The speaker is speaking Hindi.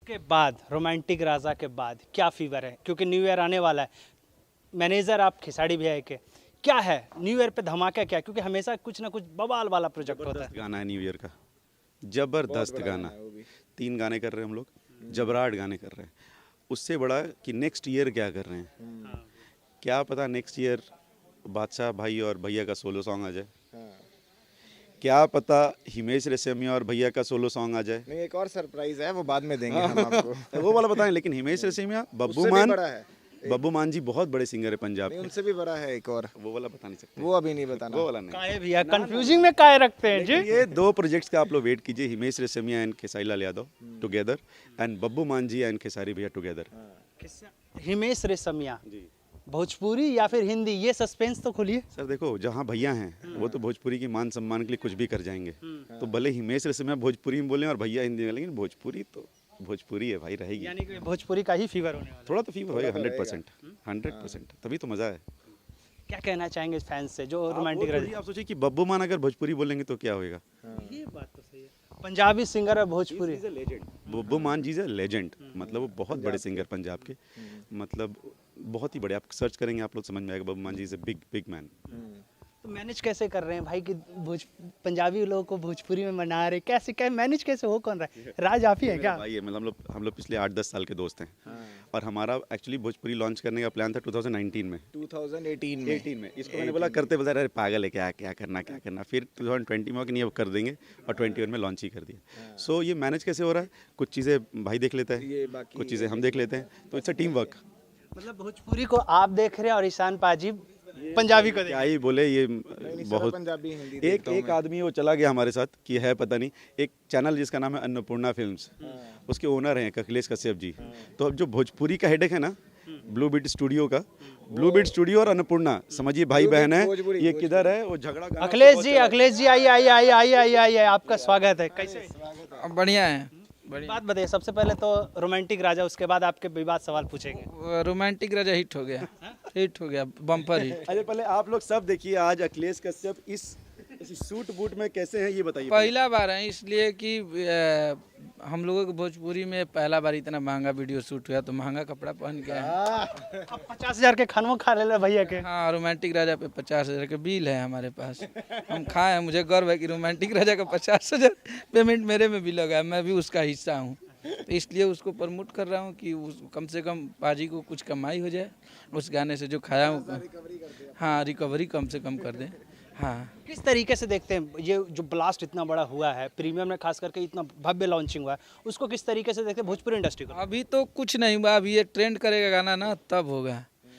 के बाद रोमांटिक राजा के बाद क्या फीवर है, क्योंकि न्यू ईयर आने वाला है। मैनेजर आप खिसाड़ी भैया के, क्या है न्यू ईयर पे धमाका क्या, क्योंकि हमेशा कुछ ना कुछ बवाल वाला प्रोजेक्ट होता है। जबरदस्त गाना है न्यू ईयर का, जबरदस्त गाना। 3 गाने कर रहे हैं हम लोग, जबराट गाने कर रहे हैं। उससे बड़ा कि नेक्स्ट ईयर क्या कर रहे हैं, क्या पता नेक्स्ट ईयर बादशाह भाई और भैया का सोलो सॉन्ग आ जाए, क्या पता हिमेश रेशमिया और भैया का सोलो सॉन्ग आ जाए। नहीं, एक और सरप्राइज है, वो बाद में देंगे हम आपको। वो वाला बताएं, लेकिन हिमेश रेशमिया, उससे भी बड़ा है। बब्बू मान जी बहुत बड़े सिंगर है पंजाब नहीं, के। उनसे भी बड़ा है एक और, वो वाला बता नहीं सकते, वो अभी नहीं बताना। वो वाला नहीं। काहे भैया कंफ्यूजिंग में काहे रखते हैं जी। ये 2 प्रोजेक्ट्स का आप लोग वेट कीजिए, Himesh Reshammiya and Khesari Lal Yadav together, and Babbu Maan ji and Khesari भैया टुगेदर। हिमेश रेशमिया भोजपुरी या फिर हिंदी, ये सस्पेंस तो खोलिए। सर देखो, जहाँ भैया हैं वो तो भोजपुरी की मान सम्मान के लिए कुछ भी कर जाएंगे। तो भले हिमेश रेशमिया भोजपुरी में बोले और भैया हिंदी में, लेकिन भोजपुरी तो भोजपुरी है भाई, रहेगी। यानी कि भोजपुरी का ही फीवर होने वाला थोड़ा तो फीवर होगा, 100%, तभी तो मज़ा है। है। क्या कहना चाहेंगे फैंस से जो आप रोमांटिक वो थोड़ी आप सोचिए कि बब्बू मान अगर भोजपुरी बोलेंगे तो क्या होएगा। ये बात तो सही है। पंजाबी सिंगर है Bhojpuri. Babbu Maan ji is a legend, मतलब वो बहुत बड़े सिंगर पंजाब के, मतलब बहुत ही बड़े। आप सर्च करेंगे आप लोग समझ में आएगा, Babbu Maan ji is a big big man. तो मैनेज कैसे कर रहे हैं भाई कि पंजाबी लोगों को भोजपुरी में मना रहे, कैसे क्या मैनेज कैसे हो कौन रहा है? राज आप ही है क्या? भाई मतलब हम लोग पिछले 8-10 साल के दोस्त हैं। और हमारा एक्चुअली भोजपुरी लॉन्च करने का प्लान था 2019 में, 2018 में। इसको मैंने बोला करते बता रहे पागल है क्या, क्या करना। फिर 2020 में नहीं अब कर देंगे, और 21 में लॉन्च ही कर दिया। सो ये मैनेज कैसे हो रहा है, कुछ चीज़ें भाई देख लेता है, कुछ चीज़ें हम देख लेते हैं, तो इट्स अ टीम वर्क। मतलब भोजपुरी को आप देख रहे हैं और ईशान पाजी पंजाबी को देख क्या ही बोले, ये बहुत पंजाबी हिंदी एक आदमी वो चला गया हमारे साथ कि है पता नहीं, एक चैनल जिसका नाम है अन्नपूर्णा फिल्म्स, उसके ओनर हैं अखिलेश कश्यप जी। तो अब जो भोजपुरी का हेडेक है ना, ब्लू बीट स्टूडियो का, ब्लू बीट स्टूडियो और अन्नपूर्णा समझिए भाई बहन है, ये किधर है वो झगड़ा। अखिलेश जी आइए, आपका स्वागत है। कैसे? बढ़िया है, बढ़िया। बात बताइए, सबसे पहले तो रोमांटिक राजा, उसके बाद आपके विवाद सवाल पूछेंगे। रोमांटिक राजा हिट हो गया, बम्पर हिट। अरे पहले आप लोग सब देखिए, आज अखिलेश कश्यप इस सूट बूट में कैसे हैं ये बताइए। पहला बार है, इसलिए कि हम लोगों को भोजपुरी में पहला बार इतना महंगा वीडियो शूट हुआ, तो महंगा कपड़ा पहन के आए। अब 50,000 के खानों खा ले भैया के। हाँ, रोमांटिक राजा पे 50,000 का बिल है हमारे पास, हम खाए हैं। मुझे गर्व है कि रोमांटिक राजा का 50,000 पेमेंट मेरे में भी लगा है, मैं भी उसका हिस्सा हूँ। तो इसलिए उसको प्रमोट कर रहा हूँ कि कम से कम पाजी को कुछ कमाई हो जाए उस गाने से जो खाया हूँ। हाँ, रिकवरी कम से कम कर दें। हाँ, किस तरीके से देखते हैं ये जो ब्लास्ट इतना बड़ा हुआ है, प्रीमियम में खास करके इतना भव्य लॉन्चिंग हुआ है, उसको किस तरीके से देखते हैं भोजपुरी इंडस्ट्री को? अभी तो कुछ नहीं हुआ, अभी ये ट्रेंड करेगा गाना ना, तब होगा।